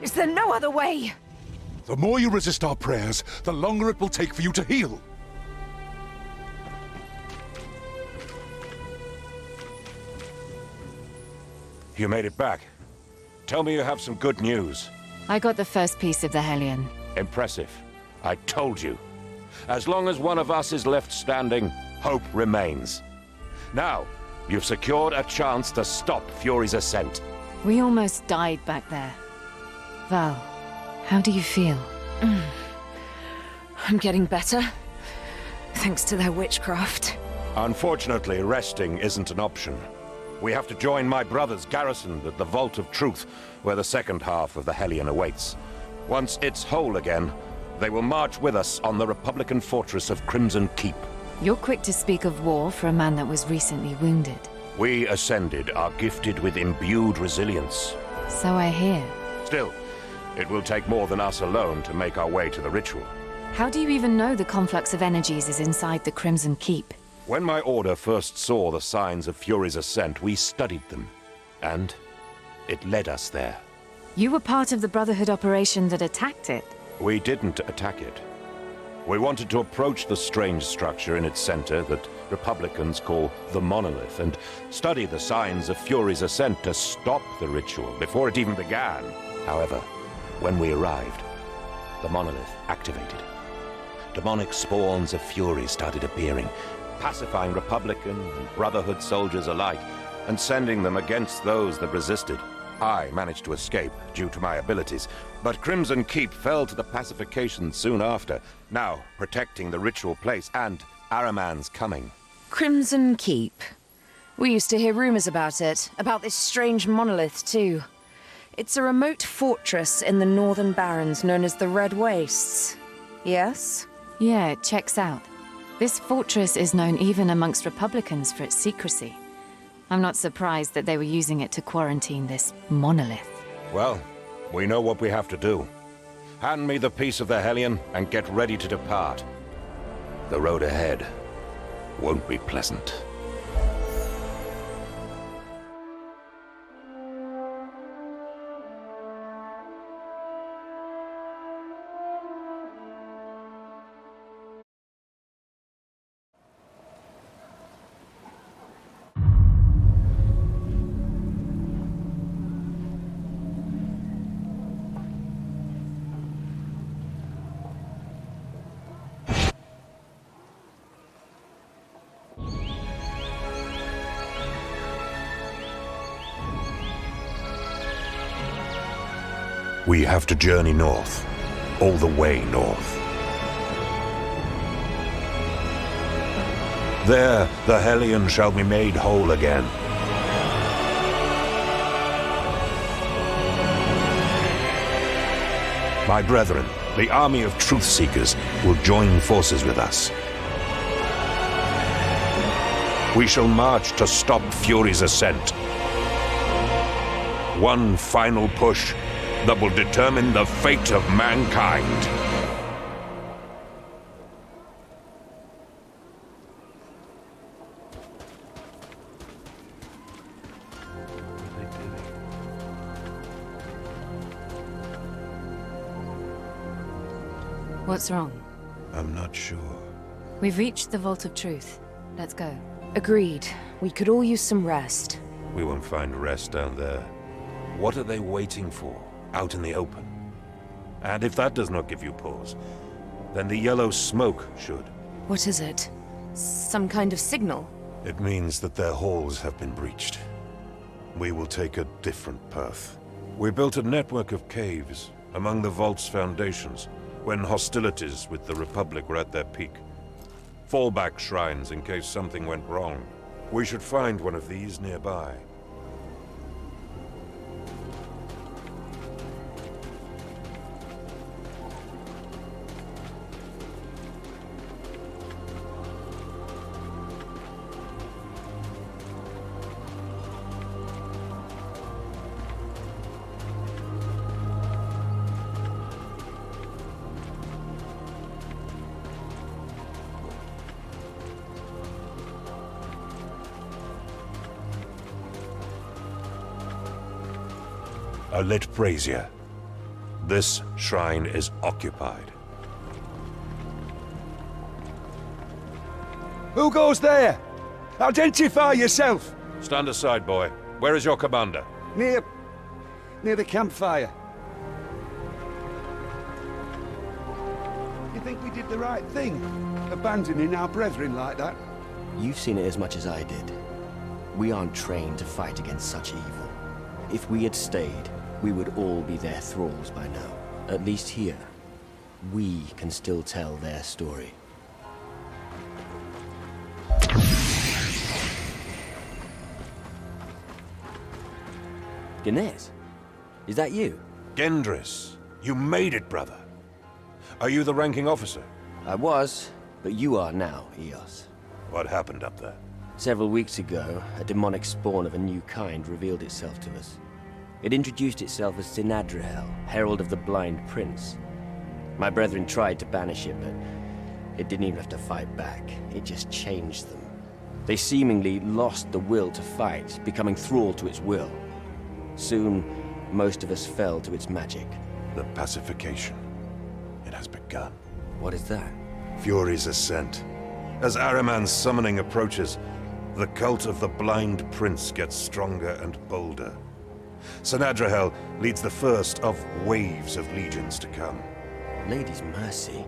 Is there no other way? The more you resist our prayers, the longer it will take for you to heal. You made it back. Tell me you have some good news. I got the first piece of the Hellion. Impressive. I told you. As long as one of us is left standing, hope remains. Now, you've secured a chance to stop Fury's ascent. We almost died back there. Val, how do you feel? I'm getting better. Thanks to their witchcraft. Unfortunately, resting isn't an option. We have to join my brothers garrisoned at the Vault of Truth, where the second half of the Hellion awaits. Once it's whole again, they will march with us on the Republican fortress of Crimson Keep. You're quick to speak of war for a man that was recently wounded. We Ascended are gifted with imbued resilience. So I hear. Still, it will take more than us alone to make our way to the ritual. How do you even know the conflux of energies is inside the Crimson Keep? When my order first saw the signs of Fury's ascent, we studied them. And it led us there. You were part of the Brotherhood operation that attacked it. We didn't attack it. We wanted to approach the strange structure in its center that Republicans call the Monolith, and study the signs of Fury's ascent to stop the ritual before it even began. However, when we arrived, the Monolith activated. Demonic spawns of Fury started appearing, pacifying Republican and Brotherhood soldiers alike, and sending them against those that resisted. I managed to escape due to my abilities, but Crimson Keep fell to the pacification soon after, now protecting the ritual place and Araman's coming. Crimson Keep. We used to hear rumors about it, about this strange monolith too. It's a remote fortress in the Northern Barrens known as the Red Wastes. Yes? Yeah, it checks out. This fortress is known even amongst Republicans for its secrecy. I'm not surprised that they were using it to quarantine this monolith. Well, we know what we have to do. Hand me the piece of the Hellion and get ready to depart. The road ahead won't be pleasant. We have to journey north, all the way north. There, the Hellion shall be made whole again. My brethren, the army of Truth-Seekers, will join forces with us. We shall march to stop Fury's ascent. One final push that will determine the fate of mankind. What's wrong? I'm not sure. We've reached the Vault of Truth. Let's go. Agreed. We could all use some rest. We won't find rest down there. What are they waiting for, out in the open? And if that does not give you pause, then the yellow smoke should. What is it? Some kind of signal? It means that their halls have been breached. We will take a different path. We built a network of caves among the Vault's foundations when hostilities with the Republic were at their peak. Fallback shrines in case something went wrong. We should find one of these nearby. A lit brazier. This shrine is occupied. Who goes there? Identify yourself! Stand aside, boy. Where is your commander? Near the campfire. You think we did the right thing? Abandoning our brethren like that? You've seen it as much as I did. We aren't trained to fight against such evil. If we had stayed, we would all be their thralls by now. At least here, we can still tell their story. Ganes, is that you? Gendris, you made it, brother. Are you the ranking officer? I was, but you are now, Eos. What happened up there? Several weeks ago, a demonic spawn of a new kind revealed itself to us. It introduced itself as Sinadrahel, Herald of the Blind Prince. My brethren tried to banish it, but it didn't even have to fight back. It just changed them. They seemingly lost the will to fight, becoming thrall to its will. Soon, most of us fell to its magic. The pacification. It has begun. What is that? Fury's ascent. As Ahriman's summoning approaches, the cult of the Blind Prince gets stronger and bolder. Sinadrahel leads the first of waves of legions to come. Lady's mercy.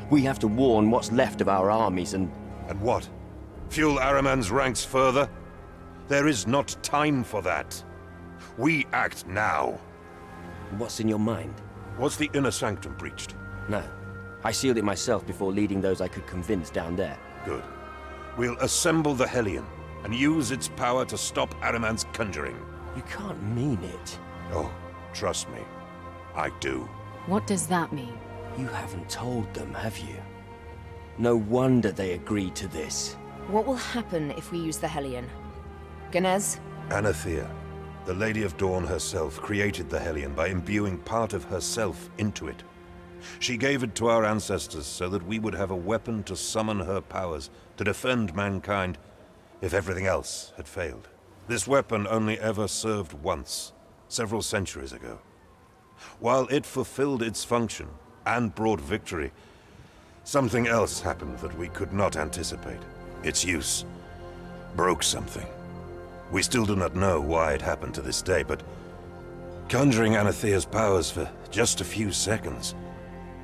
We have to warn what's left of our armies and... And what? Fuel Ahriman's ranks further? There is not time for that. We act now. What's in your mind? Was the inner sanctum breached? No. I sealed it myself before leading those I could convince down there. Good. We'll assemble the Hellion and use its power to stop Ahriman's conjuring. You can't mean it. Oh, trust me. I do. What does that mean? You haven't told them, have you? No wonder they agreed to this. What will happen if we use the Hellion? Ganes? Anathea, the Lady of Dawn herself, created the Hellion by imbuing part of herself into it. She gave it to our ancestors so that we would have a weapon to summon her powers, to defend mankind, if everything else had failed. This weapon only ever served once, several centuries ago. While it fulfilled its function and brought victory, something else happened that we could not anticipate. Its use broke something. We still do not know why it happened to this day, but conjuring Anathea's powers for just a few seconds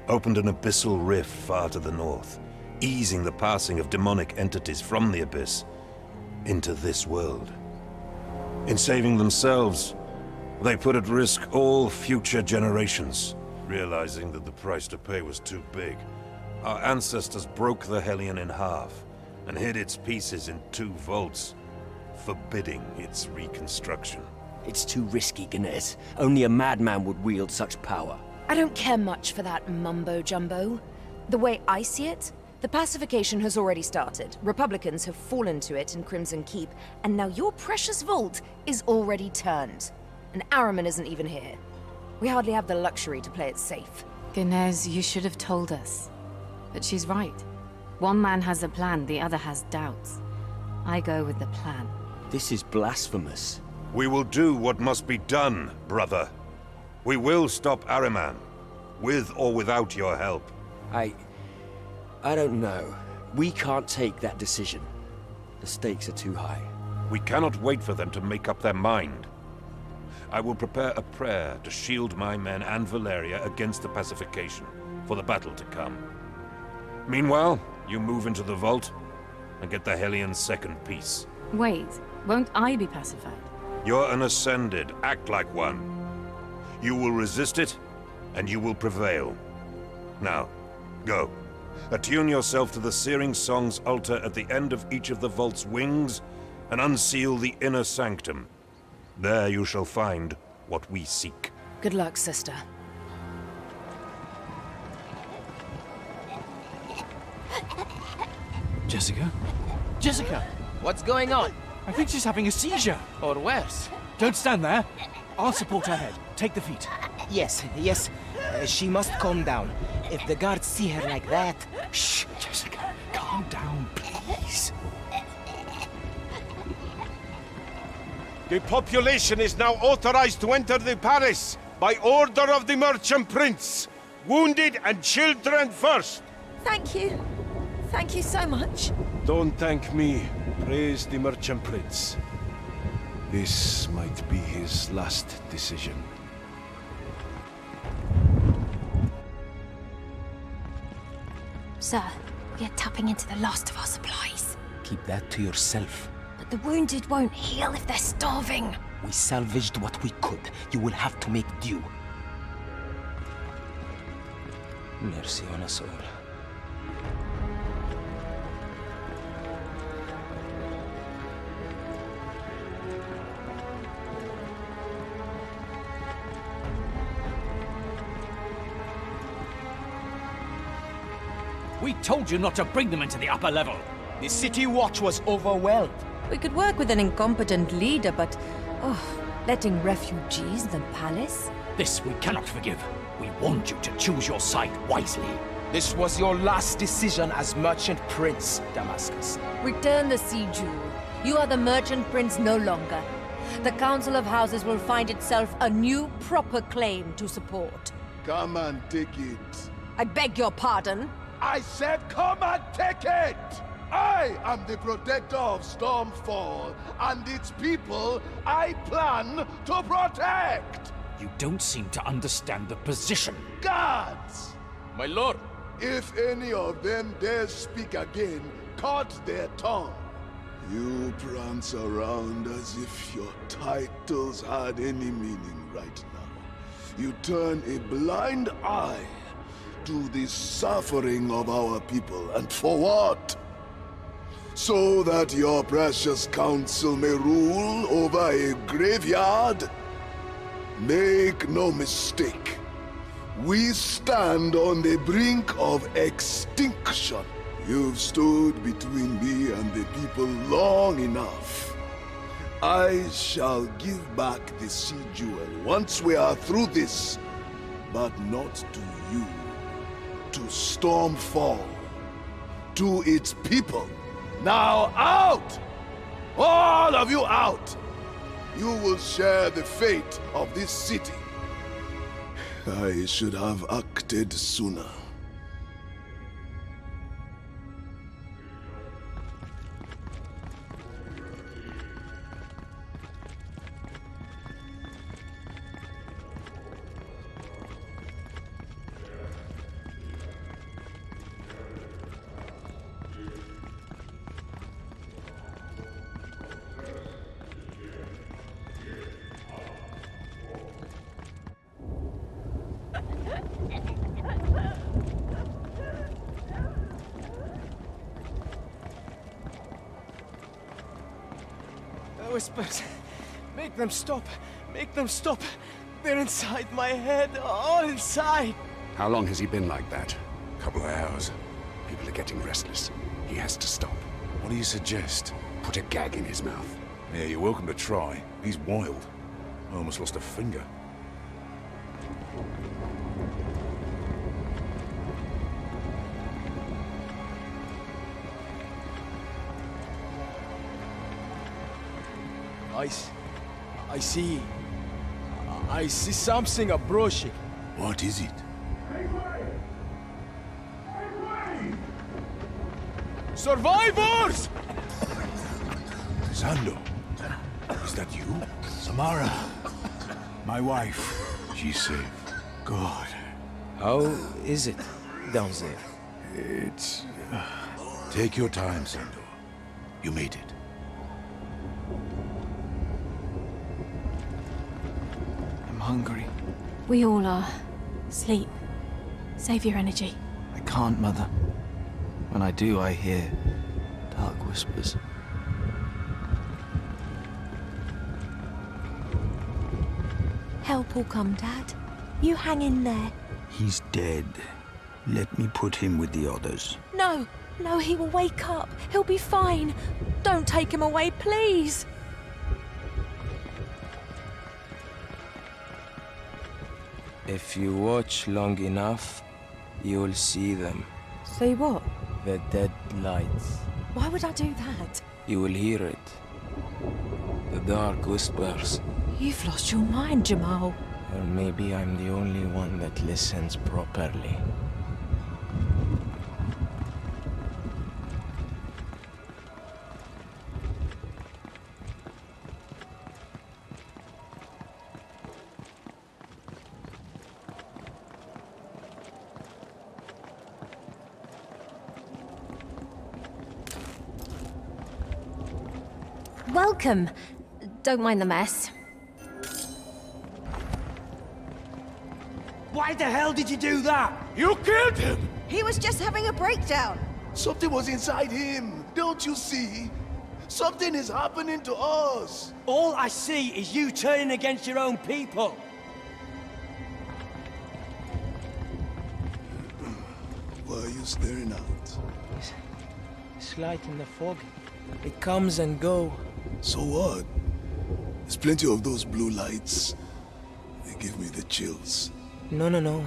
opened an abyssal rift far to the north, easing the passing of demonic entities from the abyss into this world. In saving themselves, they put at risk all future generations. Realizing that the price to pay was too big, our ancestors broke the Hellion in half and hid its pieces in 2 vaults, forbidding its reconstruction. It's too risky, Ganes. Only a madman would wield such power. I don't care much for that mumbo-jumbo. The way I see it, the pacification has already started. Republicans have fallen to it in Crimson Keep, and now your precious vault is already turned. And Ahriman isn't even here. We hardly have the luxury to play it safe. Ganes, you should have told us. But she's right. One man has a plan, the other has doubts. I go with the plan. This is blasphemous. We will do what must be done, brother. We will stop Ahriman, with or without your help. I don't know. We can't take that decision. The stakes are too high. We cannot wait for them to make up their mind. I will prepare a prayer to shield my men and Valeria against the pacification, for the battle to come. Meanwhile, you move into the vault and get the Hellion's second piece. Wait, won't I be pacified? You're an Ascended. Act like one. You will resist it, and you will prevail. Now, go. Attune yourself to the Searing Song's altar at the end of each of the vault's wings, and unseal the inner sanctum. There you shall find what we seek. Good luck, sister. Jessica? Jessica! What's going on? I think she's having a seizure. Or worse? Don't stand there. I'll support her head. Take the feet. Yes. She must calm down. If the guards see her like that... Shh, Jessica. Calm down, please. The population is now authorized to enter the palace. By order of the Merchant Prince. Wounded and children first. Thank you. Thank you so much. Don't thank me. Praise the Merchant Prince. This might be his last decision. Sir, we are tapping into the last of our supplies. Keep that to yourself. But the wounded won't heal if they're starving. We salvaged what we could. You will have to make do. Mercy on us all. We told you not to bring them into the upper level. The city watch was overwhelmed. We could work with an incompetent leader, but... letting refugees in the palace? This we cannot forgive. We warned you to choose your side wisely. This was your last decision as Merchant Prince, Damascus. Return the sea jewel. You are the Merchant Prince no longer. The Council of Houses will find itself a new, proper claim to support. Come and take it. I beg your pardon? I said come and take it! I am the protector of Stormfall, and its people I plan to protect! You don't seem to understand the position. Guards! My lord! If any of them dare speak again, cut their tongue. You prance around as if your titles had any meaning right now. You turn a blind eye to the suffering of our people, and for what? So that your precious council may rule over a graveyard? Make no mistake. We stand on the brink of extinction. You've stood between me and the people long enough. I shall give back the sea jewel once we are through this, but not to you. To Stormfall. To its people. Now out! All of you out! You will share the fate of this city. I should have acted sooner. Whispers. Make them stop. Make them stop. They're inside my head. All inside. How long has he been like that? Couple of hours. People are getting restless. He has to stop. What do you suggest? Put a gag in his mouth. Yeah, you're welcome to try. He's wild. I almost lost a finger. I see something approaching. What is it? Survivors! Sando, is that you? Samara, my wife. She's safe. God. How is it down there? It's... Take your time, Sando. You made it. I'm hungry. We all are. Sleep. Save your energy. I can't, Mother. When I do, I hear dark whispers. Help will come, Dad. You hang in there. He's dead. Let me put him with the others. No, no, he will wake up. He'll be fine. Don't take him away, please. If you watch long enough, you'll see them. See what? The dead lights. Why would I do that? You will hear it. The dark whispers. You've lost your mind, Jamal. Or maybe I'm the only one that listens properly. Welcome. Don't mind the mess. Why the hell did you do that? You killed him! He was just having a breakdown. Something was inside him. Don't you see? Something is happening to us. All I see is you turning against your own people. Why are you staring out? It's light in the fog. It comes and goes. So what? There's plenty of those blue lights. They give me the chills. No.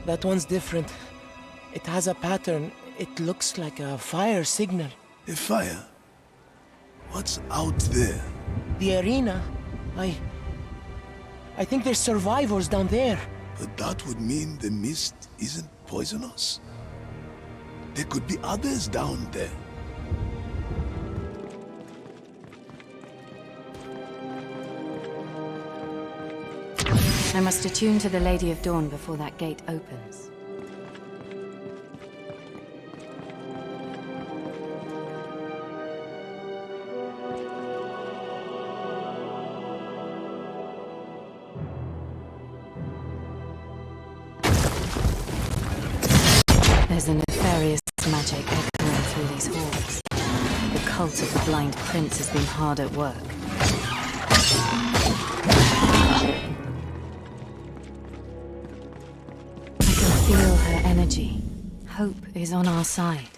That one's different. It has a pattern. It looks like a fire signal. A fire? What's out there? The arena. I think there's survivors down there. But that would mean the mist isn't poisonous. There could be others down there. I must attune to the Lady of Dawn before that gate opens. There's a nefarious magic echoing through these halls. The cult of the Blind Prince has been hard at work. Feel her energy. Hope is on our side.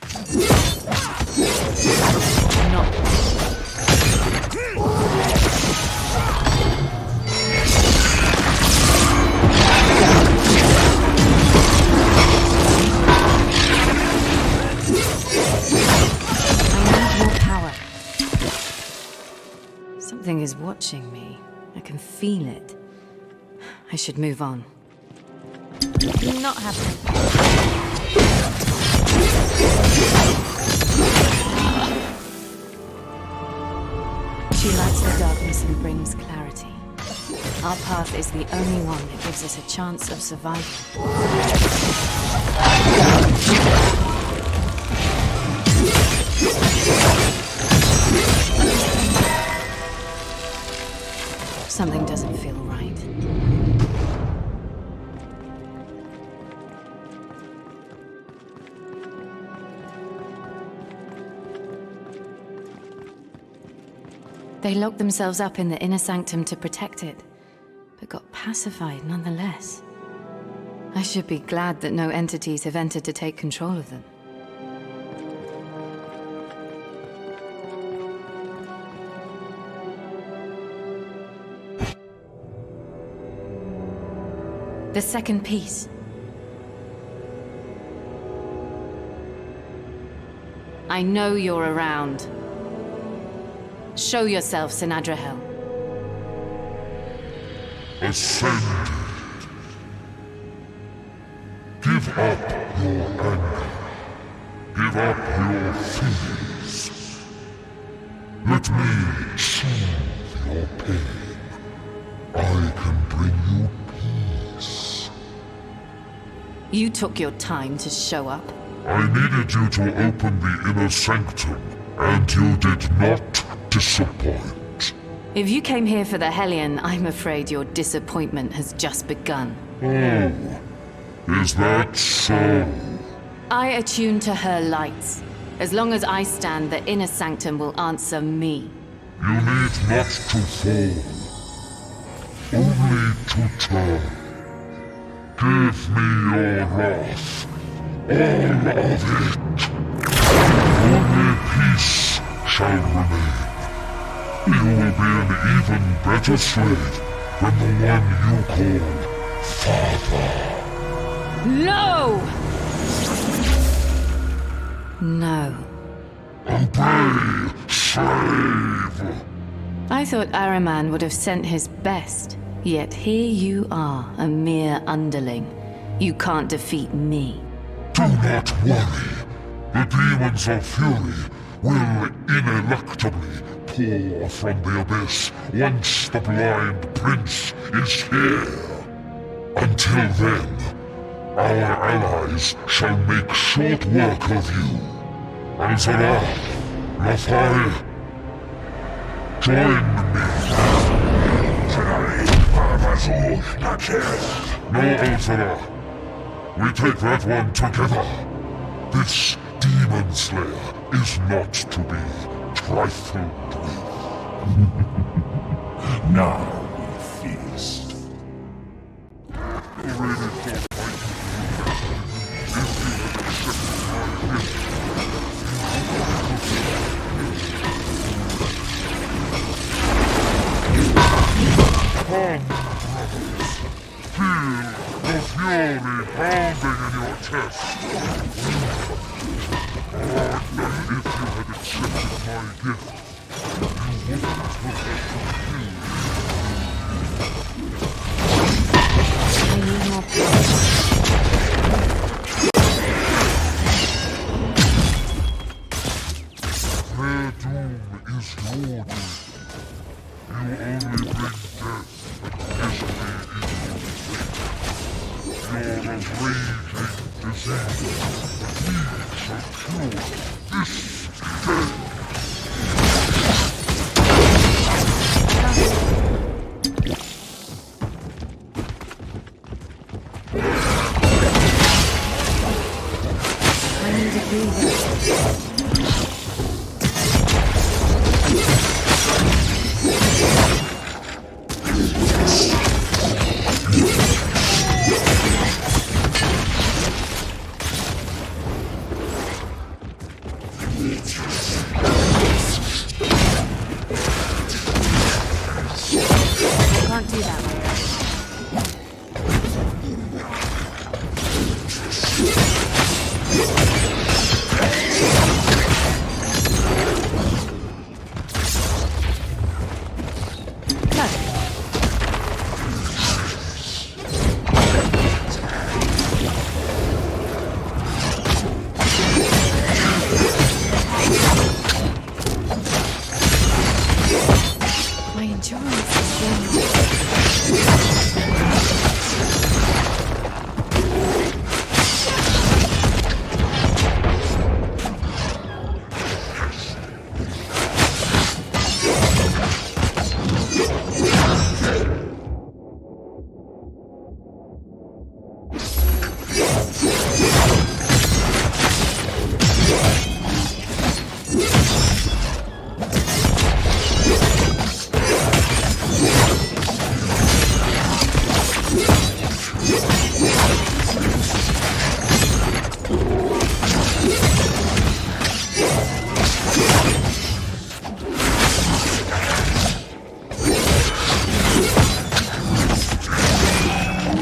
Not. I need more power. Something is watching me. I can feel it. I should move on. Not happening. She lights the darkness and brings clarity. Our path is the only one that gives us a chance of survival. Something doesn't feel right. They locked themselves up in the inner sanctum to protect it, but got pacified nonetheless. I should be glad that no entities have entered to take control of them. The second piece. I know you're around. Show yourself, Sinadrahel. Ascended. Give up your anger. Give up your fears. Let me soothe your pain. I can bring you peace. You took your time to show up. I needed you to open the inner sanctum, and you did not disappoint. If you came here for the Hellion, I'm afraid your disappointment has just begun. Oh, is that so? I attune to her lights. As long as I stand, the inner sanctum will answer me. You need not to fall, only to turn. Give me your wrath, all of it. Only peace shall remain. You will be an even better slave than the one you call Father. No! No. Obey, slave! I thought Araman would have sent his best. Yet here you are, a mere underling. You can't defeat me. Do not worry. The demons of fury will ineluctably pour from the abyss once the blind prince is here. Until then, our allies shall make short work of you. Alzara, Lafai, join me. No, Alzara. We take that one together. This demon slayer is not to be trifled with. Now we feast. Come, brothers. Feel the fury pounding in your chest. Oh, if you had accepted my gift, you wouldn't have I need more power. Their doom is your doom. You only bring death and misery into the fate. You're a raging disease. We shall cure this day. I need a breather. Can't do that way. My endurance is running.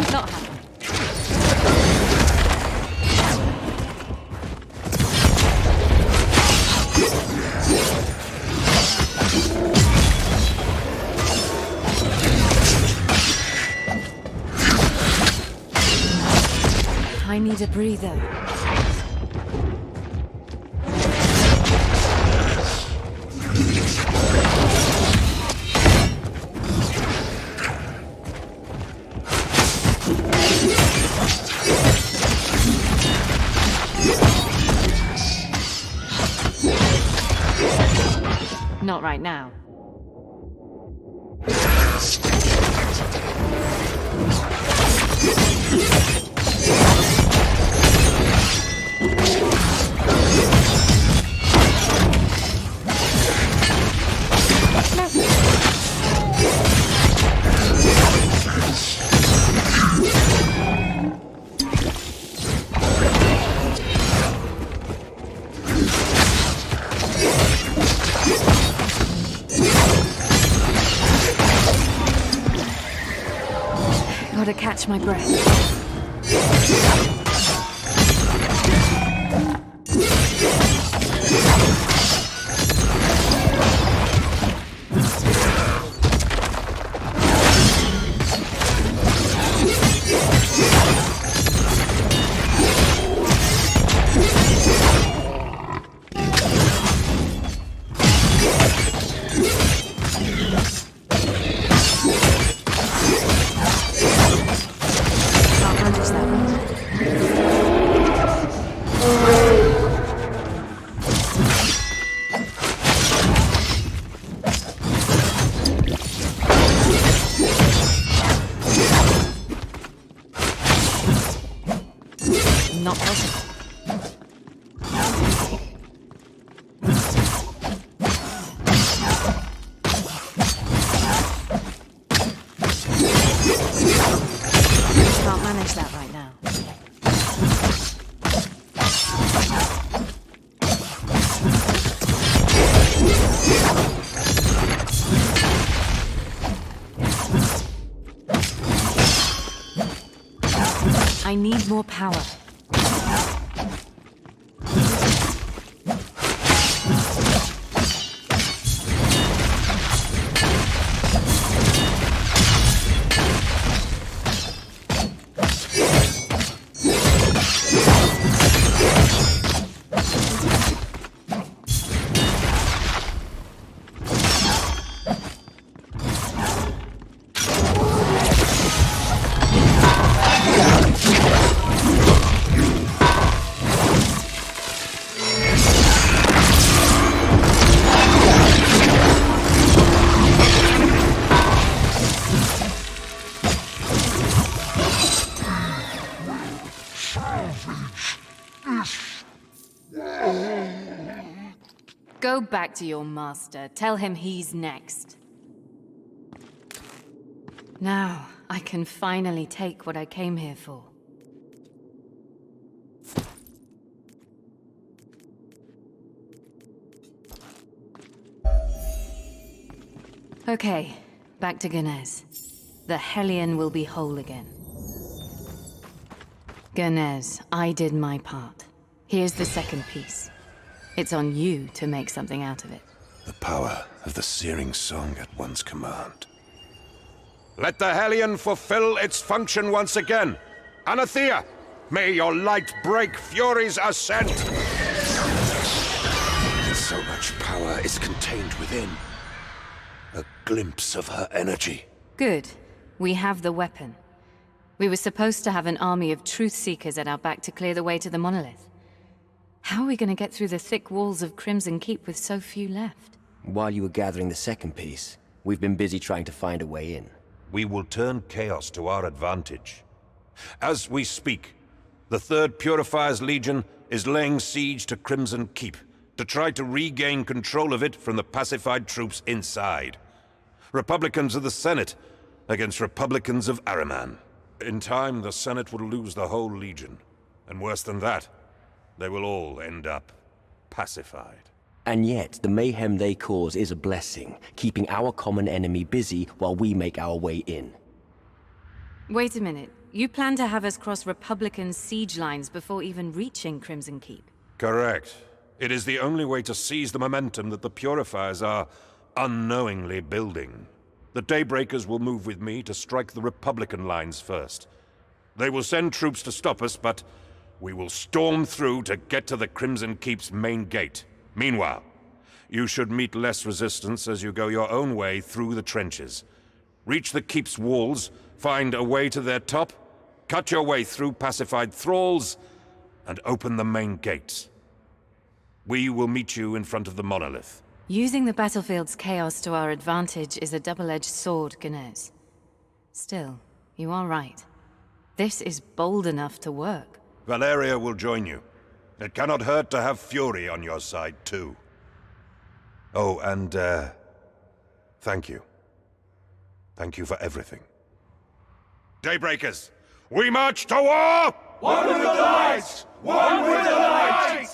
Not happening. I need a breather. Not right now. Gotta catch my breath. Not possible. Can't manage that right now. I need more power. Go back to your master. Tell him he's next. Now, I can finally take what I came here for. Okay, back to Ganez. The Hellion will be whole again. Ganez, I did my part. Here's the second piece. It's on you to make something out of it. The power of the searing song at one's command. Let the Hellion fulfill its function once again. Anathea, may your light break Fury's ascent! So much power is contained within. A glimpse of her energy. Good. We have the weapon. We were supposed to have an army of truth-seekers at our back to clear the way to the monolith. How are we going to get through the thick walls of Crimson Keep with so few left? While you were gathering the second piece, we've been busy trying to find a way in. We will turn chaos to our advantage. As we speak, the 3rd Purifier's Legion is laying siege to Crimson Keep to try to regain control of it from the pacified troops inside. Republicans of the Senate against Republicans of Ahriman. In time, the Senate will lose the whole Legion. And worse than that, they will all end up pacified. And yet, the mayhem they cause is a blessing, keeping our common enemy busy while we make our way in. Wait a minute. You plan to have us cross Republican siege lines before even reaching Crimson Keep? Correct. It is the only way to seize the momentum that the Purifiers are unknowingly building. The Daybreakers will move with me to strike the Republican lines first. They will send troops to stop us, but we will storm through to get to the Crimson Keep's main gate. Meanwhile, you should meet less resistance as you go your own way through the trenches. Reach the Keep's walls, find a way to their top, cut your way through pacified thralls, and open the main gates. We will meet you in front of the monolith. Using the battlefield's chaos to our advantage is a double-edged sword, Ganez. Still, you are right. This is bold enough to work. Valeria will join you. It cannot hurt to have Fury on your side, too. Oh, and, thank you. Thank you for everything. Daybreakers, we march to war! One with the light! One with the light!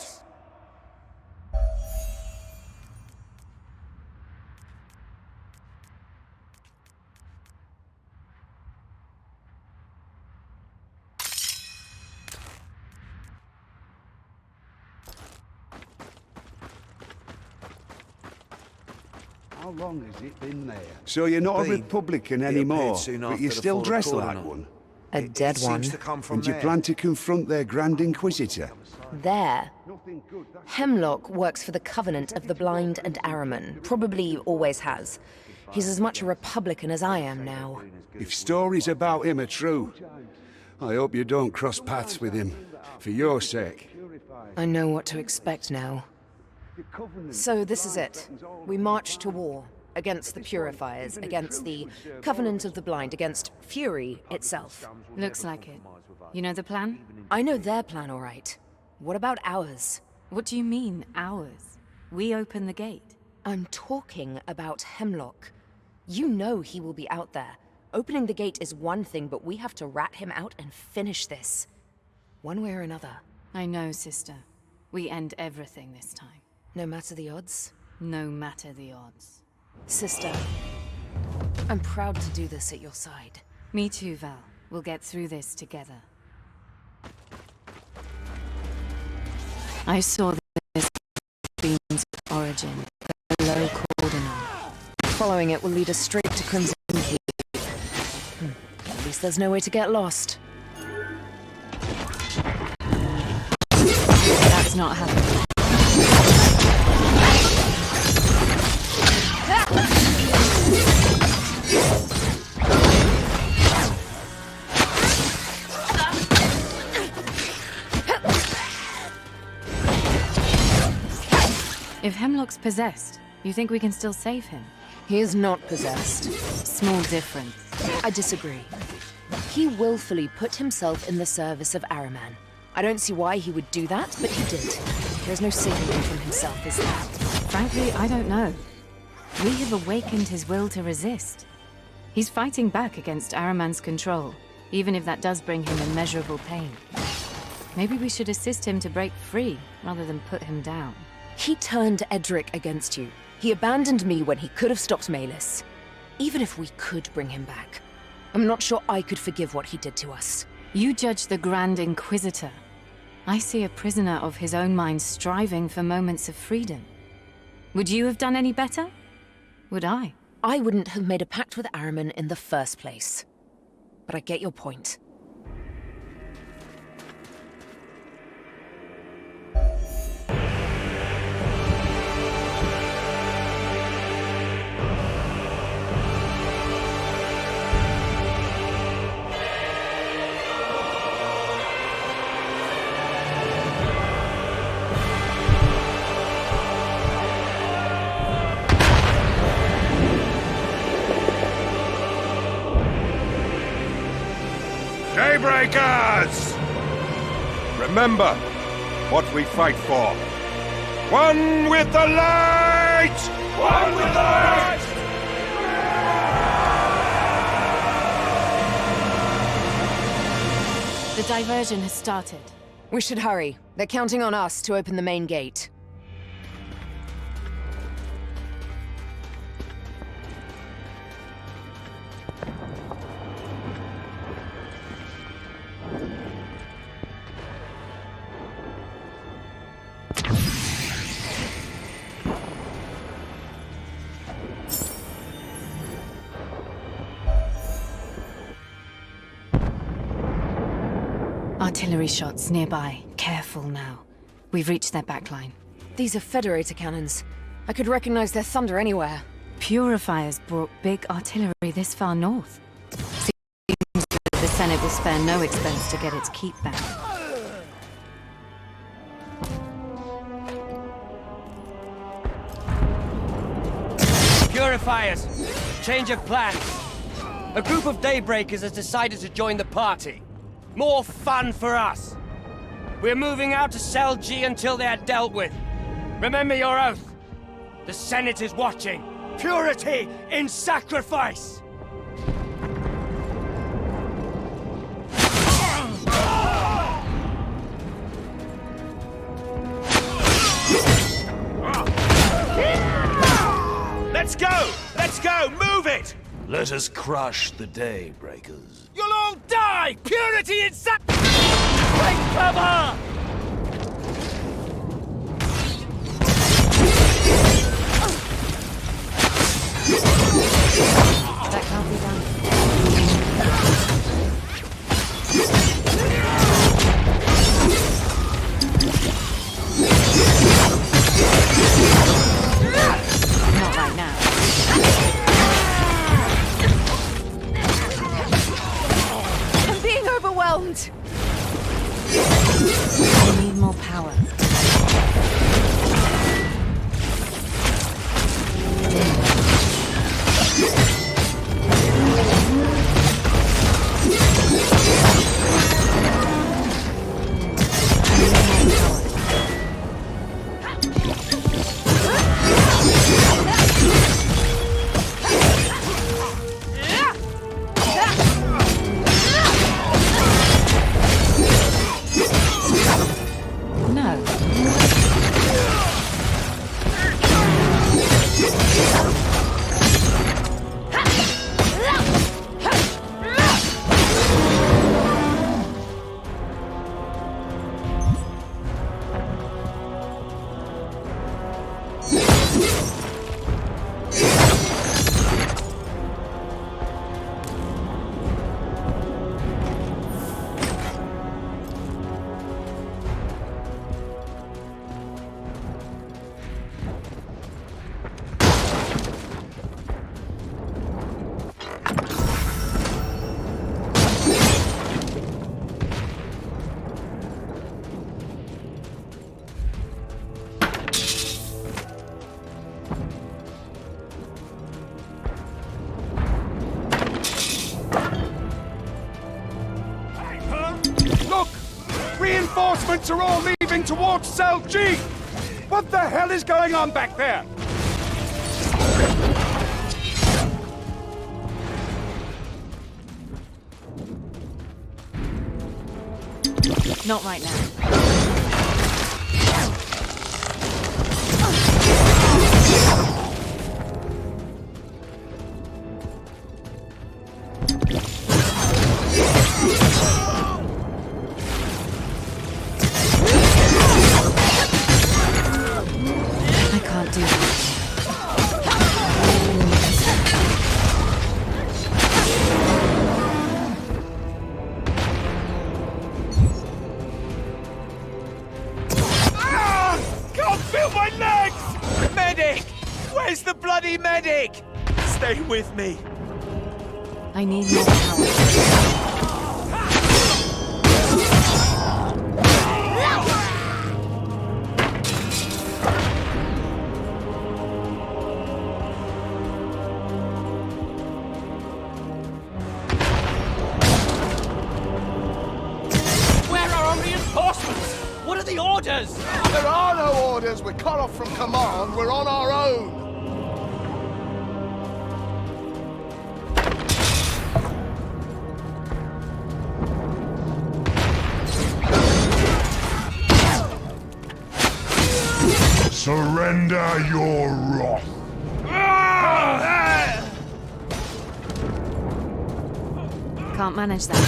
How long has it been there? So you're not a Republican anymore, but you still dress like one? A dead one. And you plan to confront their Grand Inquisitor? There. Hemlock works for the Covenant of the Blind and Ahriman. Probably always has. He's as much a Republican as I am now. If stories about him are true, I hope you don't cross paths with him, for your sake. I know what to expect now. So this is it. We march to war. Against the Purifiers, against the Covenant of the Blind, against Fury itself. Looks like it. You know the plan? I know their plan, all right. What about ours? What do you mean, ours? We open the gate. I'm talking about Hemlock. You know he will be out there. Opening the gate is one thing, but we have to rat him out and finish this. One way or another. I know, sister. We end everything this time. No matter the odds? No matter the odds. Sister, I'm proud to do this at your side. Me too, Val. We'll get through this together. I saw this beam's origin, below Caldenon. Following it will lead us straight to Crimson Keep. At least there's no way to get lost. That's not happening. If Hemlock's possessed, you think we can still save him? He is not possessed. Small difference. I disagree. He willfully put himself in the service of Ahriman. I don't see why he would do that, but he did. There's no saving him from himself, is there? Frankly, I don't know. We have awakened his will to resist. He's fighting back against Ahriman's control, even if that does bring him immeasurable pain. Maybe we should assist him to break free, rather than put him down. He turned Edric against you. He abandoned me when he could have stopped Malus. Even if we could bring him back, I'm not sure I could forgive what he did to us. You judge the Grand Inquisitor. I see a prisoner of his own mind striving for moments of freedom. Would you have done any better? Would I? I wouldn't have made a pact with Ahriman in the first place. But I get your point. Daybreakers! Remember what we fight for. One with the light! One with the light! The diversion has started. We should hurry. They're counting on us to open the main gate. Artillery shots nearby. Careful now. We've reached their backline. These are Federator cannons. I could recognize their thunder anywhere. Purifiers brought big artillery this far north. Seems that the Senate will spare no expense to get its keep back. Purifiers! Change of plans. A group of Daybreakers has decided to join the party. More fun for us. We're moving out to Cell G until they're dealt with. Remember your oath. The Senate is watching. Purity in sacrifice! Let's go! Let's go! Move it! Let us crush the Daybreakers. You'll all die! Purity in Take cover! That can't be done. Not right now. I'm being overwhelmed! We need more power. Reinforcements are all leaving towards Cell G! What the hell is going on back there? Not right now. Medic! Stay with me. I need more power. Where are our reinforcements? What are the orders? There are no orders. We're cut off from command. We're on our own. Surrender your wrath. Can't manage that.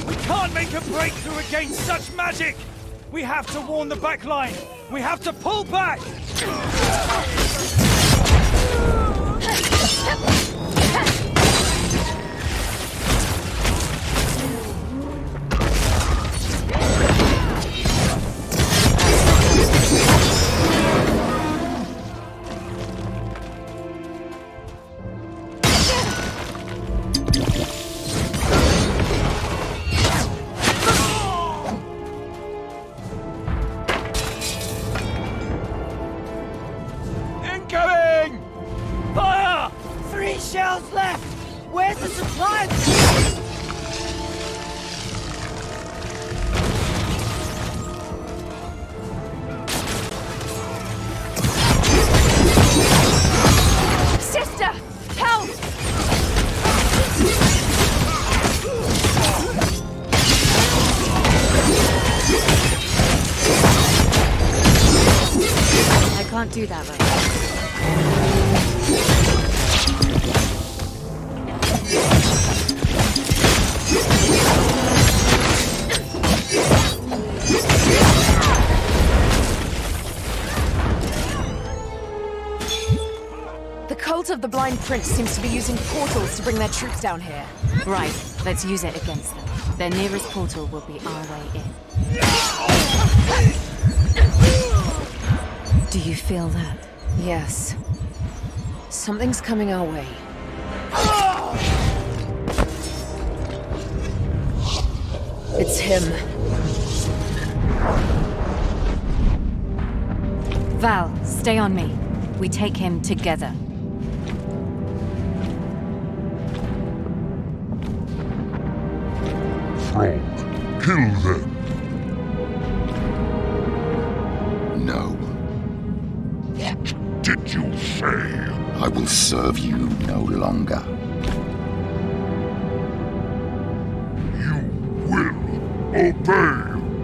We can't make a breakthrough against such magic! We have to warn the back line! We have to pull back! Incoming! Fire! 3 shells left! Where's the supply? Sister! Help! I can't do that right now. The cult of the Blind Prince seems to be using portals to bring their troops down here. Right, let's use it against them. Their nearest portal will be our way in. Do you feel that? Yes. Something's coming our way. It's him. Val, stay on me. We take him together. Frog, kill them. No. What did you say? I will serve you no longer. You will obey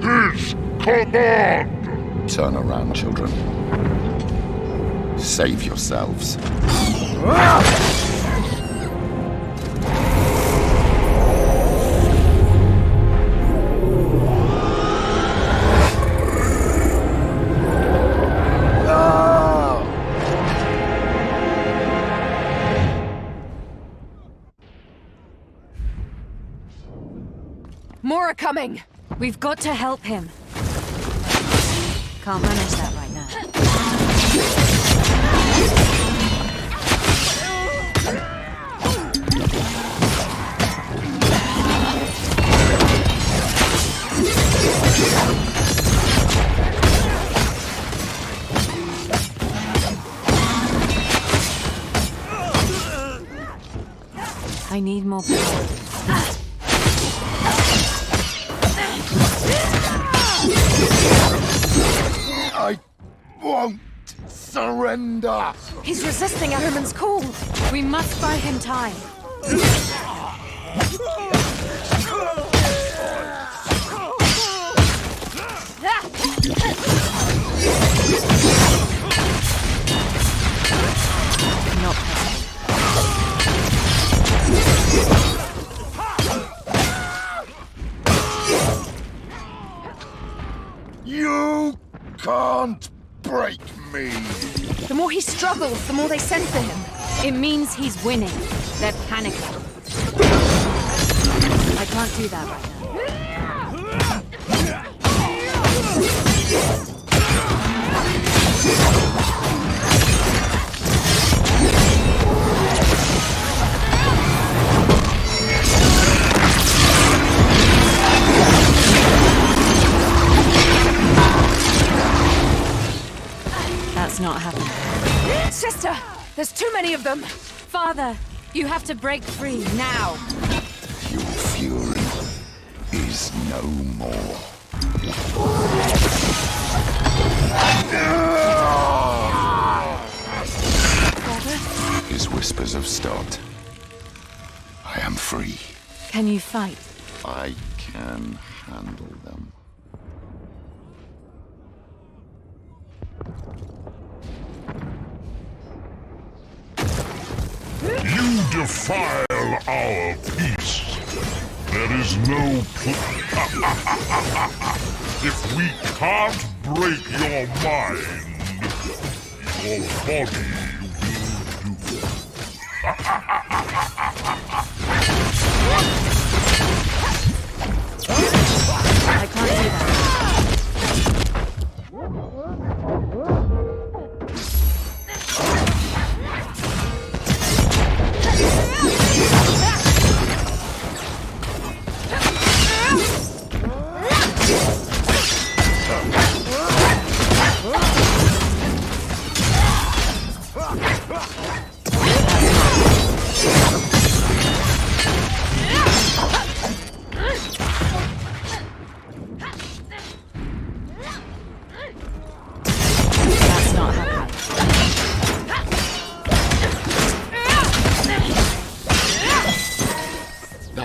his command! Turn around, children. Save yourselves. More are coming! We've got to help him. Can't manage that right now. I need more power. I won't surrender! He's resisting Ahriman's call! We must buy him time. Not possible. You can't break me! The more he struggles, the more they send for him. It means he's winning. They're panicking. I can't do that right now. That's not happening. Sister! There's too many of them! Father, you have to break free now. Your fury is no more. Father? His whispers have stopped. I am free. Can you fight? I can handle them. You defile our peace. There is no If we can't break your mind, your body will do. I can't do that.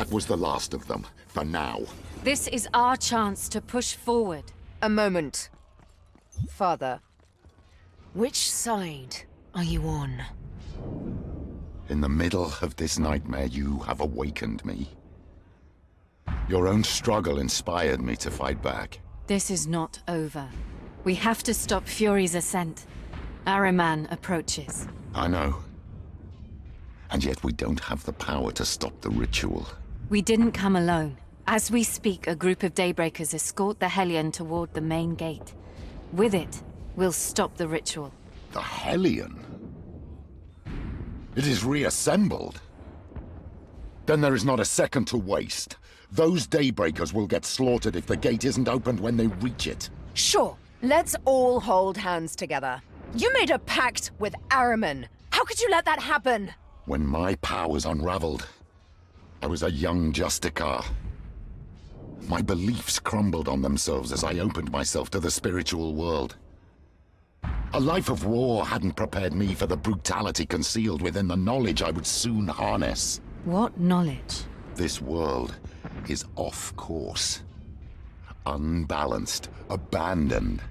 Was the last of them, for now. This is our chance to push forward. A moment. Father, which side are you on? In the middle of this nightmare, you have awakened me. Your own struggle inspired me to fight back. This is not over. We have to stop Fury's ascent. Ahriman approaches. I know. And yet we don't have the power to stop the ritual. We didn't come alone. As we speak, a group of Daybreakers escort the Hellion toward the main gate. With it, we'll stop the ritual. The Hellion? It is reassembled. Then there is not a second to waste. Those Daybreakers will get slaughtered if the gate isn't opened when they reach it. Sure, Let's all hold hands together. You made a pact with Ahriman. How could you let that happen? When my powers unraveled, I was a young Justicar. My beliefs crumbled on themselves as I opened myself to the spiritual world. A life of war hadn't prepared me for the brutality concealed within the knowledge I would soon harness. What knowledge? This world is off course. Unbalanced, abandoned.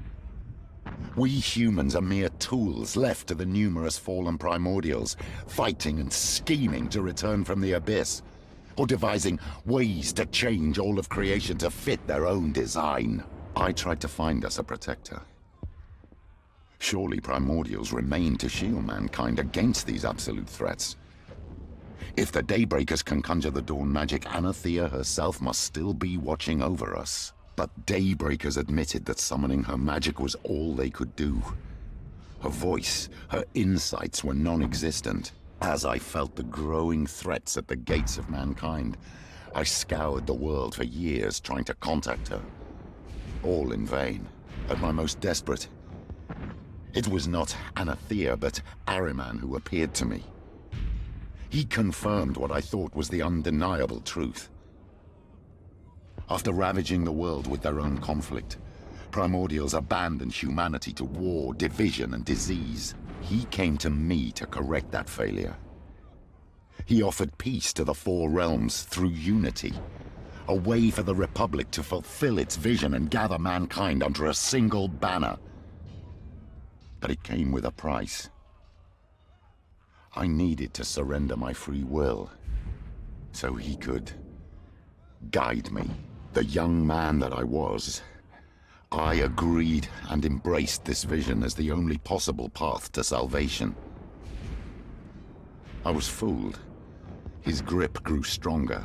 We humans are mere tools left to the numerous fallen primordials, fighting and scheming to return from the abyss, or devising ways to change all of creation to fit their own design. I tried to find us a protector. Surely primordials remain to shield mankind against these absolute threats. If the Daybreakers can conjure the dawn magic, Anathea herself must still be watching over us. But Daybreakers admitted that summoning her magic was all they could do. Her voice, her insights were non-existent. As I felt the growing threats at the gates of mankind, I scoured the world for years trying to contact her. All in vain. At my most desperate, it was not Anathea, but Ahriman who appeared to me. He confirmed what I thought was the undeniable truth. After ravaging the world with their own conflict, primordials abandoned humanity to war, division, and disease. He came to me to correct that failure. He offered peace to the Four Realms through unity, a way for the Republic to fulfill its vision and gather mankind under a single banner. But it came with a price. I needed to surrender my free will, so he could guide me. The young man that I was, I agreed and embraced this vision as the only possible path to salvation. I was fooled. His grip grew stronger.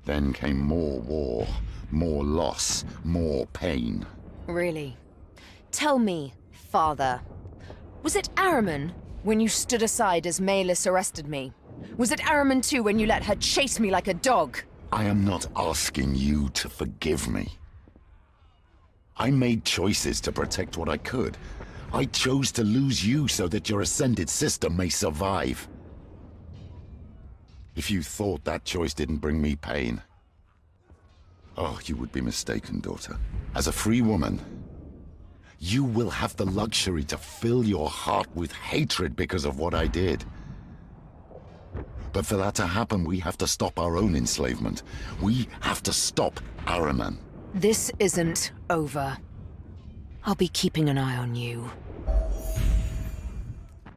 Then came more war, more loss, more pain. Really? Tell me, Father. Was it Ahriman when you stood aside as Maylis arrested me? Was it Ahriman too when you let her chase me like a dog? I am not asking you to forgive me. I made choices to protect what I could. I chose to lose you so that your ascended sister may survive. If you thought that choice didn't bring me pain, oh, you would be mistaken, daughter. As a free woman, you will have the luxury to fill your heart with hatred because of what I did. But for that to happen, we have to stop our own enslavement. We have to stop Ahriman. This isn't over. I'll be keeping an eye on you.